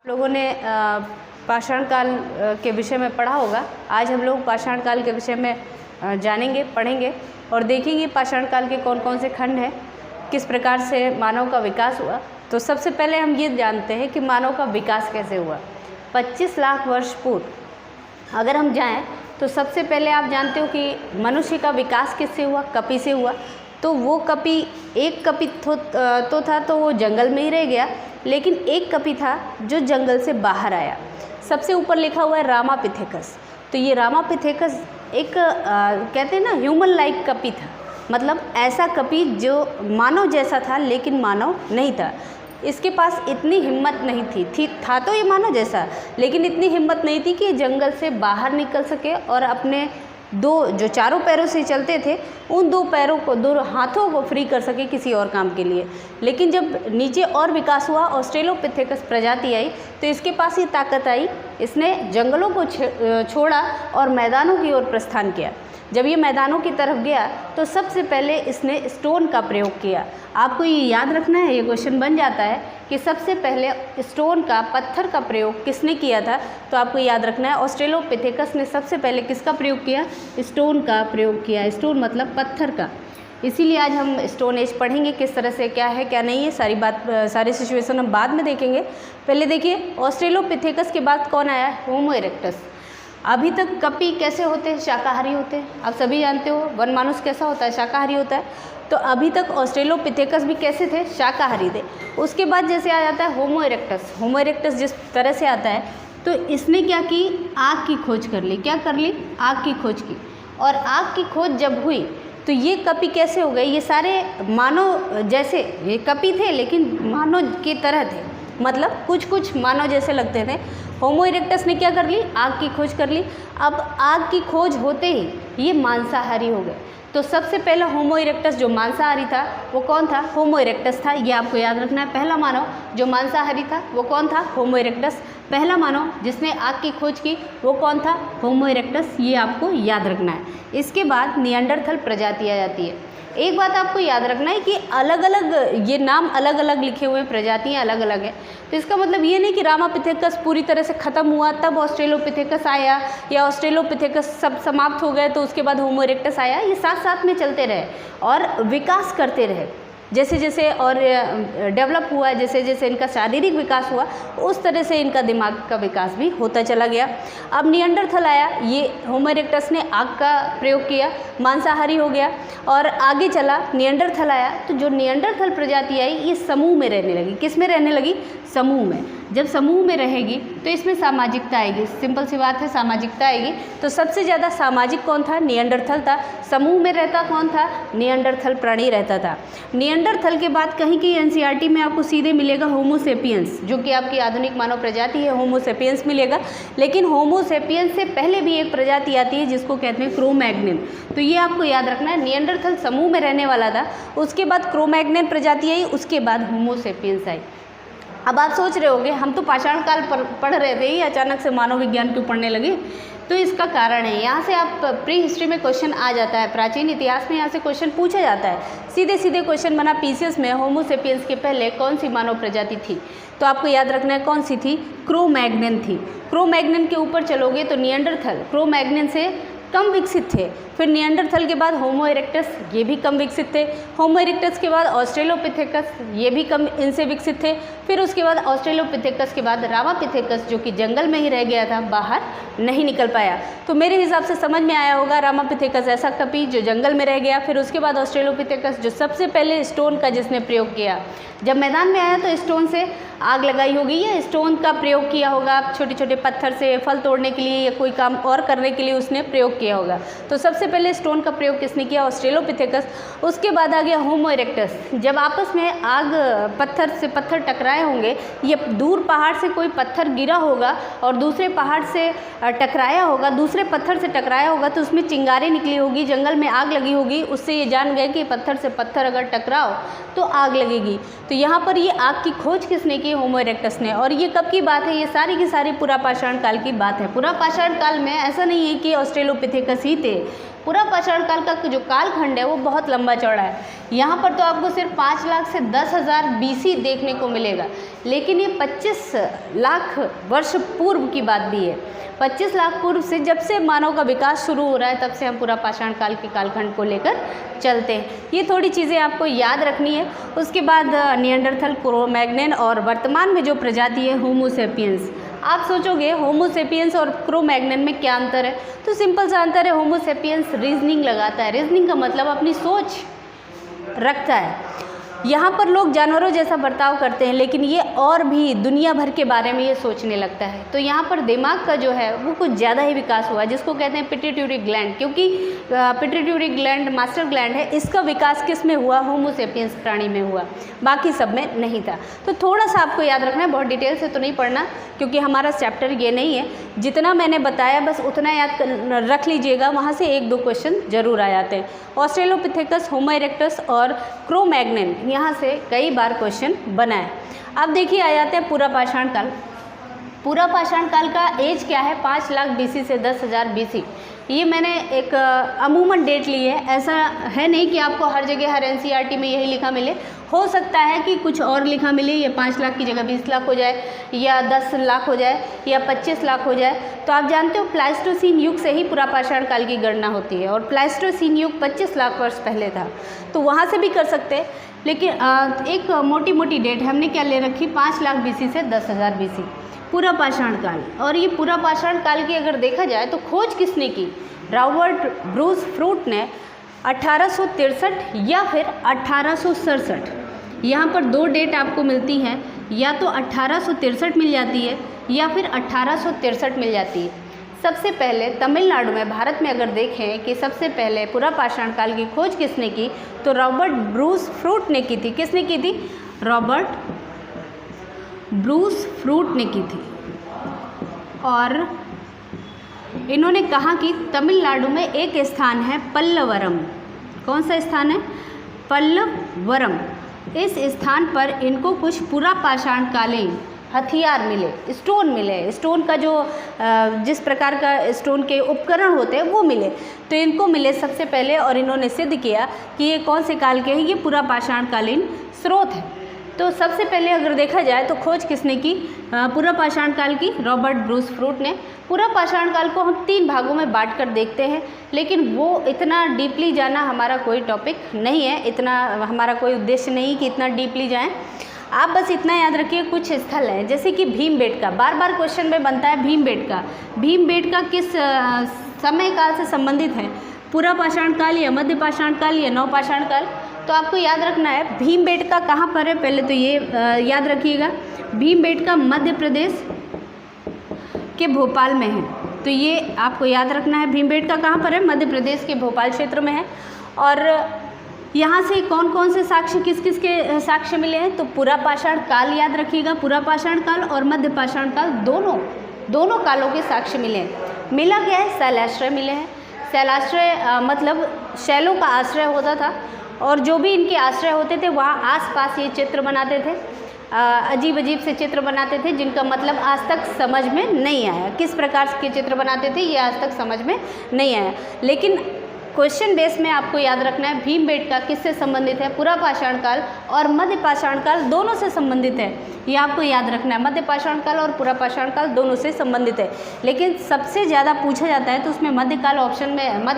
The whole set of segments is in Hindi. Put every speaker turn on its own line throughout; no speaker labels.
लोगों ने पाषाण काल के विषय में पढ़ा होगा। आज हम लोग पाषाण काल के विषय में जानेंगे, पढ़ेंगे और देखेंगे पाषाण काल के कौन कौन से खंड हैं, किस प्रकार से मानव का विकास हुआ। तो सबसे पहले हम ये जानते हैं कि मानव का विकास कैसे हुआ। 25 लाख वर्ष पूर्व अगर हम जाएं तो सबसे पहले आप जानते हो कि मनुष्य का विकास किससे हुआ? कपि से हुआ। तो वो कपि, एक कपि तो था तो वो जंगल में ही रह गया, लेकिन एक कपि था जो जंगल से बाहर आया। सबसे ऊपर लिखा हुआ है रामापिथेकस। तो ये रामापिथेकस एक कहते हैं ना ह्यूमन लाइक कपि था, मतलब ऐसा कपि जो मानव जैसा था लेकिन मानव नहीं था। इसके पास इतनी हिम्मत नहीं थी था तो ये मानव जैसा, लेकिन इतनी हिम्मत नहीं थी कि जंगल से बाहर निकल सके और अपने जो चारों पैरों से चलते थे उन दो हाथों को फ्री कर सके किसी और काम के लिए। लेकिन जब नीचे और विकास हुआ, ऑस्ट्रेलोपिथेकस प्रजाति आई, तो इसके पास ये ताकत आई, इसने जंगलों को छोड़ा और मैदानों की ओर प्रस्थान किया। जब ये मैदानों की तरफ गया तो सबसे पहले इसने स्टोन का प्रयोग किया। आपको ये याद रखना है, ये क्वेश्चन बन जाता है कि सबसे पहले स्टोन का, पत्थर का प्रयोग किसने किया था। तो आपको याद रखना है ऑस्ट्रेलोपिथेकस ने सबसे पहले किसका प्रयोग किया? स्टोन का प्रयोग किया। स्टोन मतलब पत्थर का। इसीलिए आज हम स्टोन एज पढ़ेंगे, किस तरह से क्या है क्या नहीं है, सारी सिचुएशन हम बाद में देखेंगे। पहले देखिए ऑस्ट्रेलोपिथेकस के बाद कौन आया? होमो इरेक्टस। अभी तक कपि कैसे होते हैं? शाकाहारी होते हैं। आप सभी जानते हो वन मानुष कैसा होता है? शाकाहारी होता है। तो अभी तक ऑस्ट्रेलोपिथेकस भी कैसे थे? शाकाहारी थे। उसके बाद जैसे आ जाता है होमो इरेक्टस। होमो इरेक्टस जिस तरह से आता है तो इसने क्या की? आग की खोज कर ली। क्या कर ली? आग की खोज की। और आग की खोज जब हुई तो ये कपि कैसे हो गए? ये सारे मानव जैसे, ये कपि थे लेकिन मानव की तरह थे, मतलब कुछ कुछ मानव जैसे लगते थे। होमो इरेक्टस ने क्या कर ली? आग की खोज कर ली। अब आग की खोज होते ही ये मांसाहारी हो गए। तो सबसे पहला होमो इरेक्टस जो मांसाहारी था वो कौन था? होमो इरेक्टस था। ये आपको याद रखना है। पहला मानव जो मांसाहारी था वो कौन था? होमो इरेक्टस। पहला मानव जिसने आग की खोज की वो कौन था? होमो इरेक्टस। ये आपको याद रखना है। इसके बाद निएंडरथल प्रजाति आ जाती है। एक बात आपको याद रखना है कि अलग अलग ये नाम अलग अलग लिखे हुए, प्रजातियाँ अलग अलग हैं। तो इसका मतलब ये नहीं कि रामापिथेकस पूरी तरह से ख़त्म हुआ तब ऑस्ट्रेलोपिथेकस आया, या ऑस्ट्रेलोपिथेकस सब समाप्त हो गए तो उसके बाद होमो इरेक्टस आया। ये साथ साथ में चलते रहे और विकास करते रहे। जैसे जैसे और डेवलप हुआ, जैसे जैसे इनका शारीरिक विकास हुआ, उस तरह से इनका दिमाग का विकास भी होता चला गया। अब निएंडरथल आया, ये होमो इरेक्टस ने आग का प्रयोग किया, मांसाहारी हो गया और आगे चला। निएंडरथल आया तो जो निएंडरथल प्रजाति आई ये समूह में रहने लगी। किस में रहने लगी? समूह में। जब समूह में रहेगी तो इसमें सामाजिकता आएगी। सिंपल सी बात है, सामाजिकता आएगी। तो सबसे ज़्यादा सामाजिक कौन था? निएंडरथल था। समूह में रहता कौन था? निएंडरथल प्राणी रहता था। निएंडरथल के बाद कहीं कहीं एनसीईआरटी में आपको सीधे मिलेगा होमो सेपियंस, जो कि आपकी आधुनिक मानव प्रजाति है, होमो सेपियंस मिलेगा। लेकिन होमो सेपियंस से पहले भी एक प्रजाति आती है जिसको कहते हैं क्रो-मैग्नन। तो ये आपको याद रखना है। निएंडरथल समूह में रहने वाला था, उसके बाद क्रो-मैग्नन प्रजाति आई, उसके बाद होमो सेपियंस आई। अब आप सोच रहे होंगे हम तो पाषाण काल पढ़ रहे थे, ही अचानक से मानव विज्ञान क्यों पढ़ने लगे? तो इसका कारण है, यहाँ से आप प्री हिस्ट्री में क्वेश्चन आ जाता है, प्राचीन इतिहास में यहाँ से क्वेश्चन पूछा जाता है। सीधे सीधे क्वेश्चन बना पीसीएस में, होमो सेपियंस के पहले कौन सी मानव प्रजाति थी? तो आपको याद रखना है कौन सी थी? क्रो-मैग्नन थी। क्रो-मैग्नन के ऊपर चलोगे तो निएंडरथल क्रो-मैग्नन से कम विकसित थे। फिर निएंडरथल के बाद होमो इरेक्टस, ये भी कम विकसित थे। होमो इरेक्टस के बाद ऑस्ट्रेलोपिथेकस, ये भी कम इनसे विकसित थे। फिर उसके बाद ऑस्ट्रेलोपिथेकस के बाद रामापिथेकस, जो कि जंगल में ही रह गया था, बाहर नहीं निकल पाया। तो मेरे हिसाब से समझ में आया होगा, रामापिथेकस ऐसा कपि जो जंगल में रह गया। फिर उसके बाद ऑस्ट्रेलोपिथेकस जो सबसे पहले स्टोन का जिसने प्रयोग किया, जब मैदान में आया तो स्टोन से आग लगाई होगी या स्टोन का प्रयोग किया होगा। छोटे छोटे पत्थर से फल तोड़ने के लिए या कोई काम और करने के लिए उसने प्रयोग किया होगा। तो सबसे पहले स्टोन का प्रयोग किसने किया? ऑस्ट्रेलोपिथेकस। उसके बाद आ गया होमो इरेक्टस। जब आपस में आग, पत्थर से पत्थर टकराए होंगे, ये दूर पहाड़ से कोई पत्थर गिरा होगा और दूसरे पहाड़ से टकराया होगा, दूसरे पत्थर से टकराया होगा तो उसमें चिंगारी निकली होगी, जंगल में आग लगी होगी। उससे ये जान गए कि पत्थर से पत्थर अगर टकराओ तो आग लगेगी। तो यहाँ पर ये आग की खोज किसने की? होमो इरेक्टस ने। और ये कब की बात है? ये सारी की सारी पुरापाषाण काल की बात है। पुरापाषाण काल में ऐसा नहीं है कि ऑस्ट्रेलोपिथेकस ही थे, पूरा पाषाण काल का जो कालखंड है वो बहुत लंबा चौड़ा है। यहाँ पर तो आपको सिर्फ 5 लाख से 10,000 BC देखने को मिलेगा, लेकिन ये 25 लाख वर्ष पूर्व की बात भी है। 25 लाख पूर्व से जब से मानव का विकास शुरू हो रहा है तब से हम पूरा पाषाण काल के कालखंड को लेकर चलते हैं। ये थोड़ी चीज़ें आपको याद रखनी है। उसके बाद निएंडरथल, क्रो-मैग्नन और वर्तमान में जो प्रजाति है होमो सेपियंस। आप सोचोगे होमो सेपियंस और क्रो-मैग्नन में क्या अंतर है, तो सिंपल सा अंतर है, होमो सेपियंस रीजनिंग लगाता है। रीजनिंग का मतलब अपनी सोच रखता है। यहाँ पर लोग जानवरों जैसा बर्ताव करते हैं, लेकिन ये और भी दुनिया भर के बारे में ये सोचने लगता है। तो यहाँ पर दिमाग का जो है वो कुछ ज़्यादा ही विकास हुआ है, जिसको कहते हैं पिट्यूटरी ग्लैंड, क्योंकि पिट्यूटरी ग्लैंड मास्टर ग्लैंड है। इसका विकास किस में हुआ? होमो सेपियंस प्राणी में हुआ, बाकी सब में नहीं था। तो थोड़ा सा आपको याद रखना है, बहुत डिटेल से तो नहीं पढ़ना, क्योंकि हमारा चैप्टर ये नहीं है। जितना मैंने बताया बस उतना याद रख लीजिएगा, वहाँ से 1-2 क्वेश्चन जरूर आ जाते हैं। ऑस्ट्रेलोपिथेकस, होमो इरेक्टस और क्रो-मैग्नन, यहाँ से कई बार क्वेश्चन बना है। अब देखिए आ जाते हैं पूरा पाषाण काल। पूरा पाषाण काल का एज क्या है? 5 लाख BC से 10,000 BC। ये मैंने एक अमूमन डेट ली है, ऐसा है नहीं कि आपको हर जगह हर NCERT में यही लिखा मिले। हो सकता है कि कुछ और लिखा मिले, ये 5 लाख की जगह 20 लाख हो जाए, या 10 लाख हो जाए, या 25 लाख हो जाए। तो आप जानते हो प्लाइस्टोसीन युग से ही पूरा पाषाण काल की गणना होती है, और प्लाइस्टोसीन युग 25 लाख वर्ष पहले था, तो वहाँ से भी कर सकते हैं। लेकिन एक मोटी मोटी डेट हमने क्या ले रखी? 5 लाख BC से 10,000 BC पूरा पाषाण काल। और ये पूरा पाषाण काल की अगर देखा जाए तो खोज किसने की? रॉबर्ट ब्रूस फ्रूट ने 1863 या फिर 1867। यहाँ पर 2 डेट आपको मिलती हैं, या तो 1863 मिल जाती है या फिर 1863 मिल जाती है। सबसे पहले तमिलनाडु में, भारत में अगर देखें कि सबसे पहले पूरा पाषाण काल की खोज किसने की, तो रॉबर्ट ब्रूस फ्रूट ने की थी। किसने की थी? रॉबर्ट ब्रूस फ्रूट ने की थी। और इन्होंने कहा कि तमिलनाडु में एक स्थान है पल्लवरम। कौन सा स्थान है? पल्लवरम। इस स्थान पर इनको कुछ पूरा पाषाण कालीन हथियार मिले, स्टोन मिले। स्टोन का जो जिस प्रकार का स्टोन के उपकरण होते हैं वो मिले, तो इनको मिले सबसे पहले, और इन्होंने सिद्ध किया कि ये कौन से काल के हैं, ये पूरा पाषाण कालीन स्रोत है। तो सबसे पहले अगर देखा जाए तो खोज किसने की? पूरा पाषाण काल की रॉबर्ट ब्रूस फ्रूट ने। पूरा पाषाण काल को हम 3 भागों में बांट कर देखते हैं, लेकिन वो इतना डीपली जाना हमारा कोई टॉपिक नहीं है, इतना हमारा कोई उद्देश्य नहीं कि इतना डीपली जाएं। आप बस इतना याद रखिए, कुछ स्थल हैं जैसे कि भीमबेटका, बार बार क्वेश्चन में बनता है भीमबेटका। भीमबेटका किस समय काल से संबंधित है? पूरा पाषाण काल या मध्य पाषाण काल या नवपाषाण काल? तो आपको याद रखना है भीमबेटका कहाँ पर है, पहले तो ये याद रखिएगा। भीमबेटका मध्य प्रदेश के भोपाल में है, तो ये आपको याद रखना है। भीमबेटका कहाँ पर है? मध्य प्रदेश के भोपाल क्षेत्र में है। और यहाँ से कौन कौन से साक्ष्य, किस किस के साक्ष्य मिले हैं? तो पूरा पाषाण काल याद रखिएगा, पूरा पाषाण काल और मध्य पाषाण काल, दोनों कालों के साक्ष्य मिले हैं। मिला क्या है? शैलाश्रय मिले हैं। शैलाश्रय मतलब शैलों का आश्रय होता था, और जो भी इनके आश्रय होते थे वहाँ आसपास ये चित्र बनाते थे, अजीब अजीब से चित्र बनाते थे, जिनका मतलब आज तक समझ में नहीं आया। किस प्रकार के चित्र बनाते थे ये आज तक समझ में नहीं आया, लेकिन क्वेश्चन बेस में आपको याद रखना है भीमबेटका किससे संबंधित है? पूरा पाषाण काल और मध्य पाषाण काल दोनों से संबंधित है, ये आपको याद रखना है। मध्य पाषाण काल और पूरा पाषाण काल दोनों से संबंधित है, लेकिन सबसे ज़्यादा पूछा जाता है तो उसमें मध्य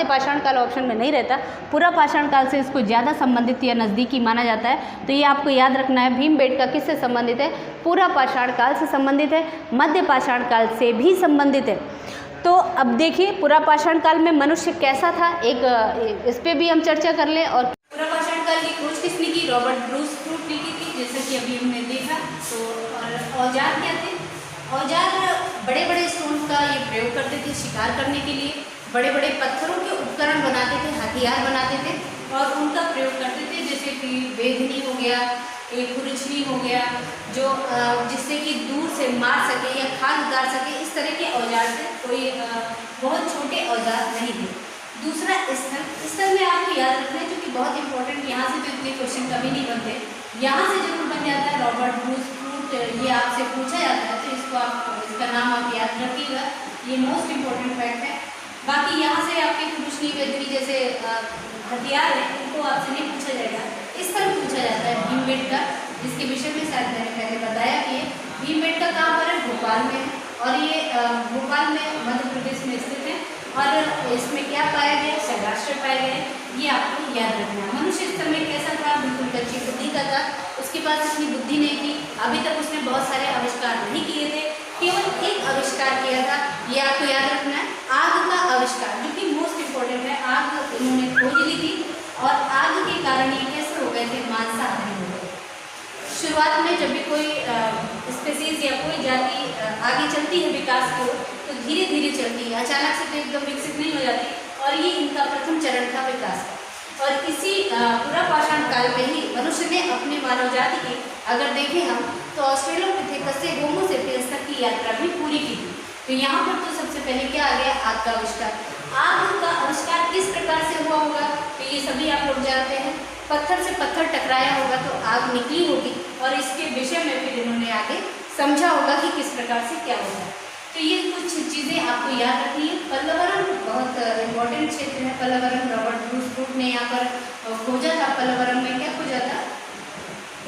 पाषाण काल ऑप्शन में नहीं रहता, पूरा पाषाण काल से इसको ज़्यादा संबंधित या नज़दीकी माना जाता है। तो ये आपको याद रखना है, भीमबेटका किससे संबंधित है? पूरा पाषाण काल से संबंधित है, मध्य पाषाण काल से भी संबंधित है। तो अब देखिए पूरा पाषाण काल में मनुष्य कैसा था, एक इस पर भी हम चर्चा कर लें। और पूरा पाषाण काल की खोज किसने की? रॉबर्ट ब्रूस फ्रूट ने की थी, जैसा कि अभी हमने देखा। तो और औजार क्या थे? औजार बड़े बड़े स्टोन का ये प्रयोग करते थे शिकार करने के लिए, बड़े बड़े पत्थरों के उपकरण बनाते थे, हथियार बनाते थे और उनका प्रयोग करते थे, जैसे कि वेधनी हो गया, एक खुरचनी हो गया, जो जिससे कि दूर से मार सके या खाद उतार सके, इस तरह के औजार थे, कोई बहुत छोटे औजार नहीं थे। दूसरा स्थल में आपको याद रखना है, जो कि बहुत इंपॉर्टेंट, यहाँ से तो इतने क्वेश्चन कभी नहीं बनते, यहाँ से जरूर बन जाता है। रॉबर्ट ब्रूस फ्रूट, ये आपसे पूछा जाता है तो इसका नाम आप याद रखिएगा, ये मोस्ट इम्पॉर्टेंट फैक्ट है। बाकी यहाँ से आपके कुरुशनी वेदनी जैसे हथियार है इनको आपसे नहीं पूछा जाएगा, इस तरह पूछा जाता है भीमबेटका, जिसके विषय में शायद मैंने पहले बताया कि भीमबेटका कहाँ पर है, भोपाल में है, और ये भोपाल में मध्य प्रदेश में स्थित है। और इसमें क्या पाया गया, शैलाश्रय पाए गए, ये आपको याद रखना है। मनुष्य इस समय कैसा था, बिल्कुल कच्ची बुद्धि का था, उसके पास इतनी बुद्धि नहीं थी, अभी तक उसने बहुत सारे आविष्कार नहीं किए थे, केवल एक आविष्कार किया था, ये आपको याद रखना है, आग का आविष्कार, जो कि मोस्ट इम्पोर्टेंट है। आग इन्होंने खोज ली थी और आग के कारण ये कैसे हो गए थे, मांसाहारी हो गए। शुरुआत में जब भी कोई स्पीसीज या कोई जाति आगे चलती है विकास की ओर, तो धीरे धीरे चलती है, अचानक से तो एकदम विकसित नहीं हो जाती, और ये इनका प्रथम चरण था विकास का। और इसी पूरा पाषाण काल में ही मनुष्य ने अपने मानव जाति की अगर देखें हम तो ऑस्ट्रेलोपिथेकस से होमो सेपियंस तक की यात्रा भी पूरी की थी। तो यहाँ पर तो सबसे पहले क्या आ गया, आग का आविष्कार। आग का आविष्कार किस प्रकार से हुआ होगा, तो ये सभी आप लोग जानते हैं, पत्थर से पत्थर टकराया होगा तो आग निकली होगी, और इसके विषय में फिर इन्होंने आगे समझा होगा कि किस प्रकार से क्या होता है। तो ये कुछ चीज़ें आपको याद रखनी है। पर्यावरण बहुत इम्पोर्टेंट क्षेत्र है। पर्यावरण रॉबर्ट ब्रूस रूट ने यहाँ पर खोजा था, पर्यावरण में क्या खोजा था,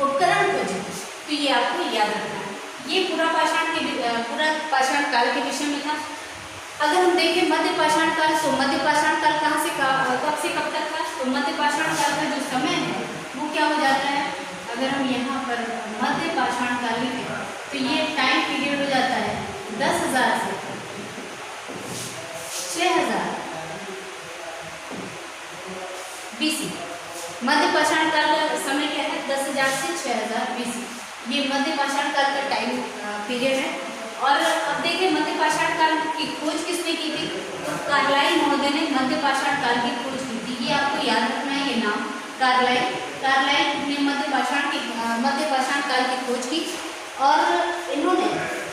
उपकरण खोजे, तो ये आपको याद रखना है। ये पूरा पाषाण काल के विषय में था। अगर हम देखें मध्य पाषाण काल, तो मध्य पाषाण काल कहाँ से कब से कब तक था, तो मध्य पाषाण काल का जो समय है वो क्या हो जाता है, अगर हम यहाँ पर मध्य पाषाण काल लिखें तो ये टाइम पीरियड हो जाता है 10,000 से 6,000 BC। मध्य पाषाण काल का समय क्या है, 10,000 से 6,000 BC, ये मध्य पाषाण काल का टाइम पीरियड है। और अब देखिए मध्य पाषाण काल की खोज किसने की थी, तो कार्लाइल महोदय ने मध्य पाषाण काल की खोज की थी। ये आपको याद रखना है, ये नाम कार्लाइल ने मध्य पाषाण काल की खोज की। और इन्होंने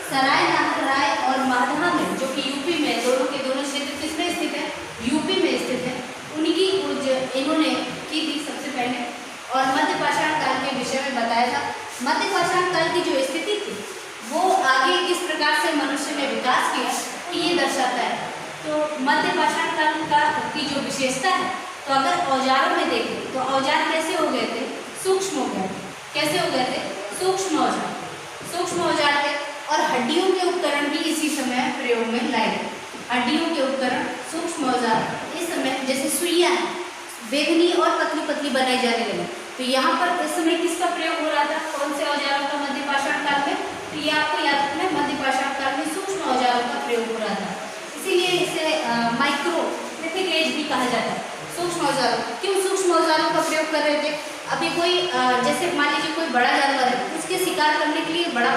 सराय नागराय और माधवा में, जो कि यूपी में, दोनों के दोनों क्षेत्र किसमें स्थित है, यूपी में स्थित है, उनकी खोज इन्होंने की थी सबसे पहले, और मध्य पाषाण काल के विषय में बताया था। मध्य पाषाण काल की जो स्थिति थी वो आगे किस प्रकार से मनुष्य ने विकास किया, तो ये दर्शाता है। तो मध्य पाषाण काल की जो विशेषता है, तो अगर औजारों में देखें तो औजार कैसे हो गए थे, सूक्ष्म हो गए थे। कैसे हो गए थे, सूक्ष्म औजार थे। और हड्डियों के उपकरण भी इसी समय प्रयोग में लाए गए। हड्डियों के उपकरण, सूक्ष्म औजार इस समय जैसे सुइयां बेगनी और पतली पतली बनाई जाने लगी। तो यहाँ पर इस समय किसका प्रयोग हो रहा था, कौन से औजारों का, मध्य पाषाण काल में, तो ये आपको याद रखना है, मध्य पाषाण काल में सूक्ष्म औजारों का प्रयोग हो रहा था, इसीलिए इसे माइक्रोलिथिक एज भी कहा जाता है। सूक्ष्म औजारों, क्यों सूक्ष्म औजारों का प्रयोग कर रहे थे, अभी कोई जैसे मान लीजिए कोई बड़ा जानवर है, उसके शिकार करने के लिए बड़ा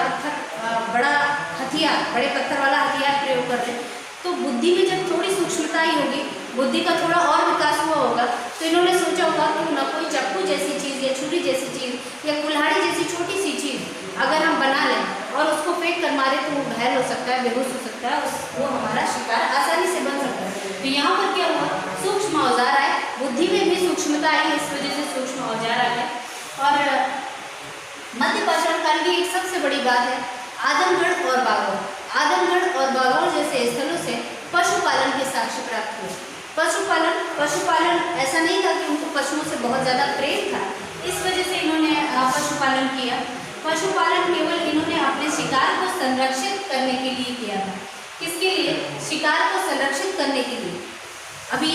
हथियार, बड़े पत्थर वाला हथियार प्रयोग करते हैं। तो बुद्धि में जब थोड़ी सूक्ष्मता ही होगी, बुद्धि का थोड़ा और विकास हुआ होगा, तो इन्होंने सोचा होगा कि न कोई चाकू जैसी चीज़ या छुरी जैसी चीज़ या कुल्हाड़ी जैसी छोटी सी चीज़ अगर हम बना लें और उसको फेंक कर मारे तो वो घायल हो सकता है, बेहोश हो सकता है, वो हमारा शिकार आसानी से बन सकता है। तो यहाँ पर क्या हुआ, सूक्ष्म औजार आए, बुद्धि में भी सूक्ष्मता आई, इस वजह से सूक्ष्म औजार आ गए। और मध्य पाषाण काल की एक सबसे बड़ी बात है आदमगढ़ और बागौर। आदमगढ़ और बागौर जैसे स्थलों से पशुपालन के साक्ष्य प्राप्त हुए। पशुपालन ऐसा नहीं था कि उनको पशुओं से बहुत ज़्यादा प्रेम था, इस वजह से इन्होंने पशुपालन किया। पशुपालन केवल इन्होंने अपने शिकार को संरक्षित करने के लिए किया था। किसके लिए, शिकार को संरक्षित करने के लिए। अभी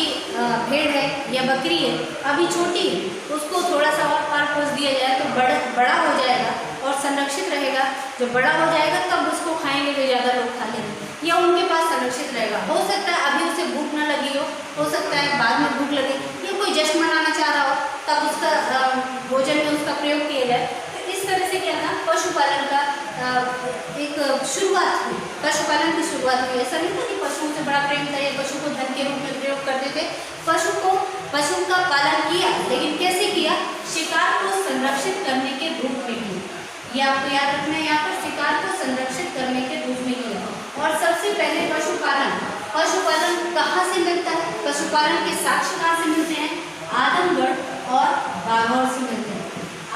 भेड़ है या बकरी है, अभी छोटी है, उसको थोड़ा सा और पाल पोस दिया जाए तो बड़ा हो जाएगा और संरक्षित रहेगा। जब बड़ा हो जाएगा तब उसको खाएंगे तो ज़्यादा लोग खा लेंगे, या उनके पास संरक्षित रहेगा। हो सकता है अभी उसे भूख न लगी हो सकता है बाद में भूख लगे, या कोई जश्न मनाना चाह रहा हो तब उसका भोजन में उसका प्रयोग किया जाए। तो इस तरह से क्या था, पशुपालन का एक शुरुआत हुई, पशुपालन की शुरुआत हुई। ऐसा नहीं था कि पशुओं से बड़ा प्रेम था या पशु को धन के रूप में प्रयोग करते थे। पशु का पालन किया, लेकिन कैसे किया, शिकार को संरक्षित करने के रूप में किया। ये आपको याद रखना है, यहाँ पर शिकार को संरक्षित करने के रूप में किया। और सबसे पहले पशुपालन कहाँ से मिलता है, पशुपालन के साक्ष्य कहाँ से मिलते हैं, आदमगढ़ और बागौर से मिलते हैं।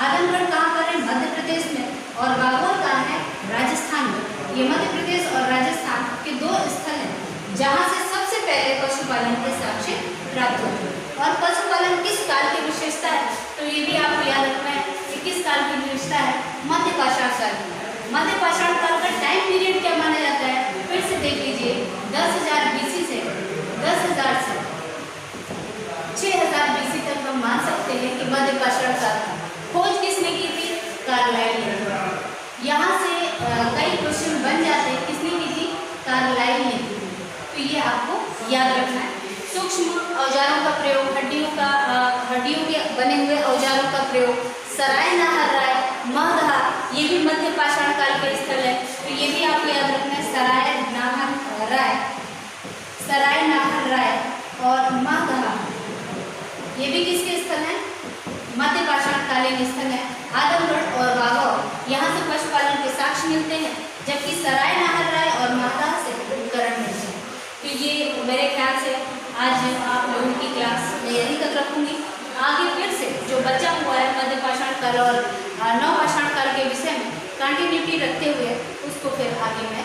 आदमगढ़ कहाँ पर है, मध्य प्रदेश में, और बागौर कहाँ है, राजस्थान में। ये मध्य प्रदेश और राजस्थान के दो स्थल हैं जहाँ से सबसे पहले पशुपालन के साक्ष्य प्राप्त होते हैं। और पशुपालन किस काल की विशेषता है, तो ये भी आपको याद रखना है कि किस काल की विशेषता है, मध्य पाषाण काल की। मध्य पाषाण काल का टाइम पीरियड क्या माना जाता है, फिर से देख लीजिए 10,000 BC से 10,000 से 6,000 BC तक हम मान सकते हैं कि मध्य पाषाण काल था। खोज किसने की थी, कार्लाइल ने। यहाँ से कई क्वेश्चन बन जाते हैं, किसने की थी, कार्लाइल ने की। तो ये आपको याद रखना है। सूक्ष्म औजारों का प्रयोग, हड्डियों के बने हुए औजारों का प्रयोग, सराय नाहरराय, महदहा, ये भी मध्य पाषाण काल के स्थल है। तो ये भी आपको याद रखना है, सराय नाहरराय और महदहा, ये भी किसके स्थल हैं, मध्य पाषाण कालीन स्थल है। आदमगढ़ और वाघौर, यहाँ से पशुपालन के साक्ष्य मिलते हैं, जबकि सराय नाहरराय और महदहा से उपकरण मिलते हैं। तो ये मेरे ख्याल से आज आप लोगों की क्लास में यहीं तक रखूँगी। आगे फिर से जो बचा हुआ है मध्य पाषाण काल और नव पाषाण काल के विषय में कंटिन्यूटी रखते हुए उसको फिर आगे मैं